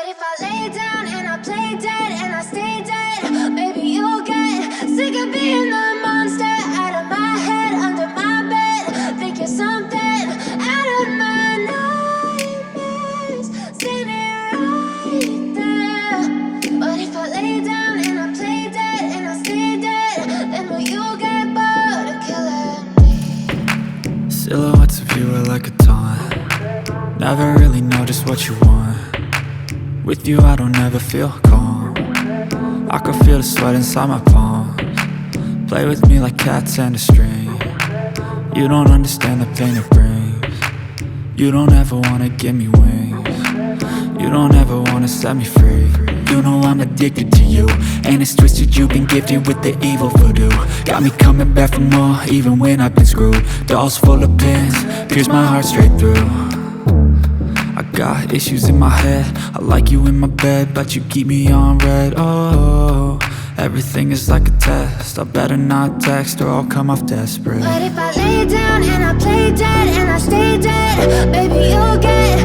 if I lay down and I play dead and I stay dead, maybe you'll get sick of being the monster out of my head, under my bed. Think you're something out of my nightmares, standing right there. But if I lay down and I play dead and I stay dead, then will you get bored of killing me? Silhouettes of you are like a taunt. Never really know just what you want. With you I don't ever feel calm. I can feel the sweat inside my palms. Play with me like cats and a string. You don't understand the pain it brings. You don't ever wanna give me wings. You don't ever wanna set me free. You know I'm addicted to you, and it's twisted, you've been gifted with the evil voodoo. Got me coming back for more, even when I've been screwed. Dolls full of pins, pierce my heart straight through. I got issues in my head, I like you in my bed, but you keep me on red. Oh, everything is like a test, I better not text or I'll come off desperate. But if I lay down and I play dead and I stay dead, baby you'll get